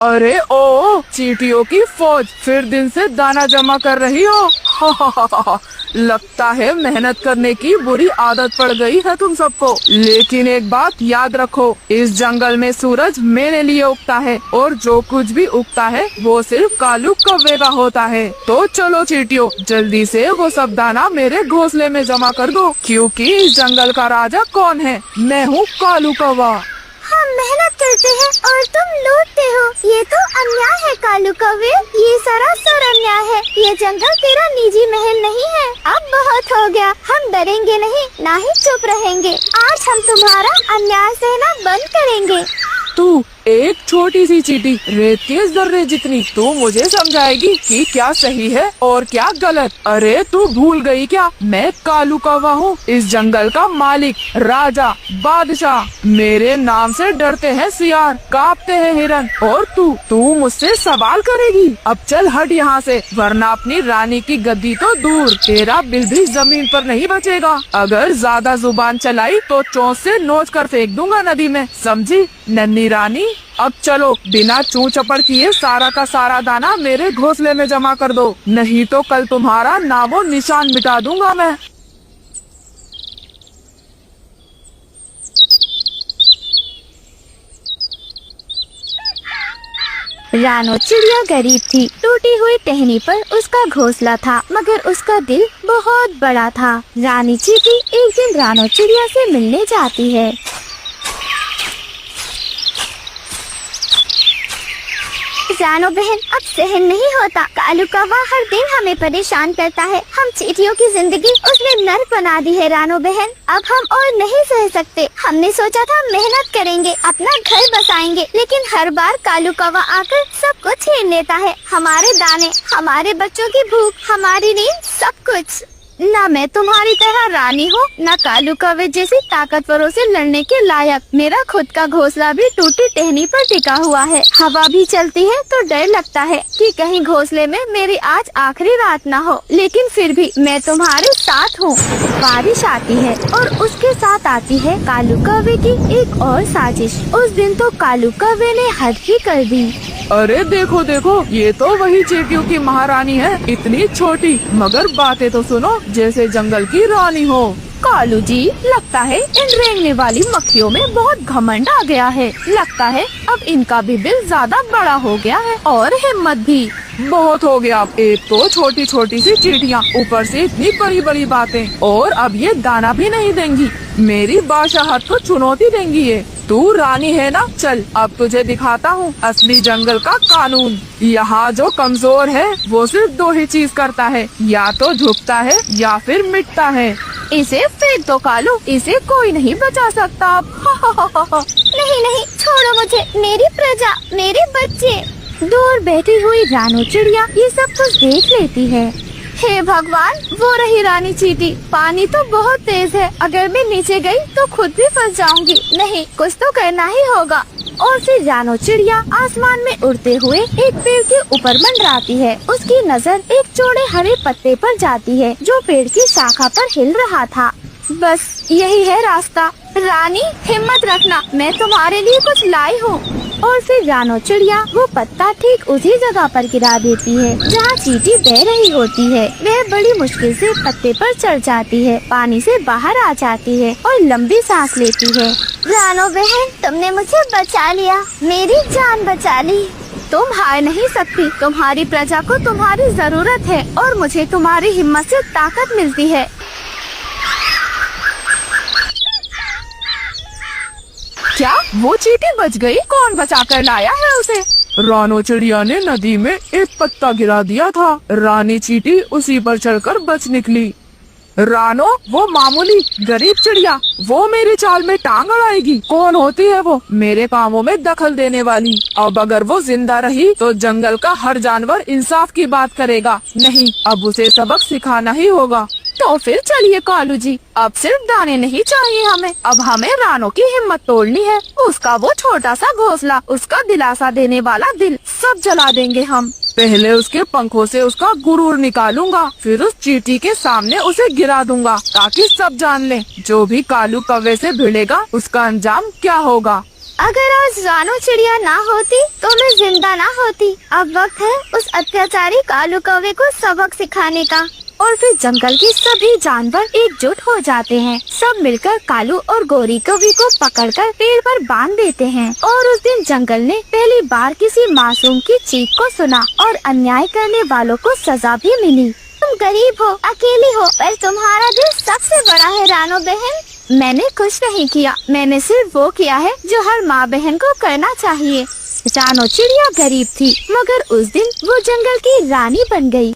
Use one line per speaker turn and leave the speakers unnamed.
अरे ओ, चींटियों की फौज फिर दिन से दाना जमा कर रही हो। लगता है मेहनत करने की बुरी आदत पड़ गई है तुम सबको। लेकिन एक बात याद रखो, इस जंगल में सूरज मेरे लिए उगता है और जो कुछ भी उगता है वो सिर्फ कालू कौवे का होता है। तो चलो चींटियों, जल्दी से वो सब दाना मेरे घोंसले में जमा कर दो, क्योंकि इस जंगल का राजा कौन है? मैं हूँ कालू कौवा।
हम मेहनत करते हैं और तुम लूटते हो, ये तो अन्याय है कालू कौवे, ये सरासर अन्याय है। ये जंगल तेरा निजी महल नहीं है। अब बहुत हो गया, हम डरेंगे नहीं, ना ही चुप रहेंगे। आज हम तुम्हारा अन्याय सहना बंद करेंगे।
तू एक छोटी सी चींटी, रेत के जर्रे जितनी, तू मुझे समझाएगी कि क्या सही है और क्या गलत? अरे तू भूल गई क्या? मैं कालू कौवा हूँ, इस जंगल का मालिक, राजा, बादशाह। मेरे नाम से डरते हैं सियार, कांपते हैं हिरन, और तू मुझसे सवाल करेगी? अब चल हट यहाँ से, वरना अपनी रानी की गद्दी तो दूर, तेरा बिल भी जमीन पर नहीं बचेगा। अगर ज्यादा जुबान चलाई तो चोंच से नोच कर फेंक दूंगा नदी में, समझी नन्ही रानी? अब चलो, बिना चू चपड़ किए सारा का सारा दाना मेरे घोंसले में जमा कर दो, नहीं तो कल तुम्हारा नामो निशान मिटा दूंगा मैं।
रानो चिड़िया गरीब थी। टूटी हुई टहनी पर उसका घोंसला था, मगर उसका दिल बहुत बड़ा था। रानी चींटी एक दिन रानो चिड़िया से मिलने जाती है। रानो बहन, अब सहन नहीं होता। कालू कौवा हर दिन हमें परेशान करता है। हम चींटियों की जिंदगी उसने नर्क बना दी है रानो बहन। अब हम और नहीं सह सकते। हमने सोचा था मेहनत करेंगे, अपना घर बसाएंगे, लेकिन हर बार कालू कौवा आकर सब कुछ छीन लेता है। हमारे दाने, हमारे बच्चों की भूख, हमारी नींद, सब कुछ। ना मैं तुम्हारी तरह रानी हूँ, ना कालू कौवे जैसी ताकतवरों से लड़ने के लायक। मेरा खुद का घोंसला भी टूटी टहनी पर टिका हुआ है। हवा भी चलती है तो डर लगता है कि कहीं घोंसले में मेरी आज आखिरी रात ना हो। लेकिन फिर भी मैं तुम्हारे साथ हूँ। बारिश आती है और उसके साथ आती है कालू कौवे की एक और साजिश। उस दिन तो कालू कौवे ने हद ही कर दी।
अरे देखो देखो, ये तो वही चींटियों की महारानी है, इतनी छोटी, मगर बातें तो सुनो जैसे जंगल की रानी हो।
कालू जी, लगता है इन रेंगने वाली मक्खियों में बहुत घमंड आ गया है। लगता है अब इनका भी दिल ज्यादा बड़ा हो गया है और हिम्मत भी।
बहुत हो गया, एक तो छोटी छोटी सी चींटियाँ, ऊपर से इतनी बड़ी बड़ी बातें, और अब ये दाना भी नहीं देंगी। मेरी बादशाहत को चुनौती देंगी ये। तू रानी है ना, चल अब तुझे दिखाता हूँ असली जंगल का कानून। यहाँ जो कमजोर है वो सिर्फ दो ही चीज करता है, या तो झुकता है या फिर मिटता है।
इसे फेंक दो कालू, इसे कोई नहीं बचा सकता अब। नहीं नहीं, छोड़ो मुझे, मेरी प्रजा, मेरे बच्चे। दूर बैठी हुई रानो चिड़िया ये सब कुछ देख लेती है। हे भगवान, वो रही रानी चींटी। पानी तो बहुत तेज है, अगर मैं नीचे गई तो खुद भी फंस जाऊंगी। नहीं, कुछ तो करना ही होगा। और फिर रानो चिड़िया आसमान में उड़ते हुए एक पेड़ के ऊपर मंडराती है। उसकी नजर एक चौड़े हरे पत्ते पर जाती है जो पेड़ की शाखा पर हिल रहा था। बस यही है रास्ता। रानी, हिम्मत रखना, मैं तुम्हारे लिए कुछ लाई हूँ। और फिर रानो चिड़िया वो पत्ता ठीक उसी जगह पर गिरा देती है जहाँ चींटी बह रही होती है। वह बड़ी मुश्किल से पत्ते पर चढ़ जाती है, पानी से बाहर आ जाती है और लंबी सांस लेती है। रानो बहन, तुमने मुझे बचा लिया, मेरी जान बचा ली। तुम हार नहीं सकती, तुम्हारी प्रजा को तुम्हारी जरूरत है और मुझे तुम्हारी हिम्मत से ताकत मिलती है।
क्या वो चींटी बच गई? कौन बचा कर लाया है उसे? रानो चिड़िया ने नदी में एक पत्ता गिरा दिया था। रानी चींटी उसी पर चढ़कर बच निकली। रानो, वो मामूली गरीब चिड़िया, वो मेरी चाल में टांग अड़ाएगी? कौन होती है वो मेरे कामों में दखल देने वाली? अब अगर वो जिंदा रही तो जंगल का हर जानवर इंसाफ की बात करेगा। नहीं, अब उसे सबक सिखाना ही होगा।
तो फिर चलिए कालू जी, अब सिर्फ दाने नहीं चाहिए हमें, अब हमें रानो की हिम्मत तोड़नी है। उसका वो छोटा सा घोंसला, उसका दिलासा देने वाला दिल, सब जला देंगे हम।
पहले उसके पंखों से उसका गुरूर निकालूंगा, फिर उस चींटी के सामने उसे गिरा दूंगा, ताकि सब जान ले जो भी कालू कौवे से भिड़ेगा उसका अंजाम क्या होगा।
अगर आज रानू चिड़िया ना होती तो मैं जिंदा ना होती। अब वक्त है उस अत्याचारी कालू कौवे को सबक सिखाने का। और फिर जंगल के सभी जानवर एकजुट हो जाते हैं। सब मिलकर कालू और गोरी कौवे को पकड़कर पेड़ पर बांध देते हैं। और उस दिन जंगल ने पहली बार किसी मासूम की चीख को सुना और अन्याय करने वालों को सजा भी मिली। तुम गरीब हो, अकेली हो, पर तुम्हारा दिल सबसे बड़ा है रानू बहन। मैंने कुछ नहीं किया, मैंने सिर्फ वो किया है जो हर माँ बहन को करना चाहिए। रानू चिड़िया गरीब थी, मगर उस दिन वो जंगल की रानी बन गई।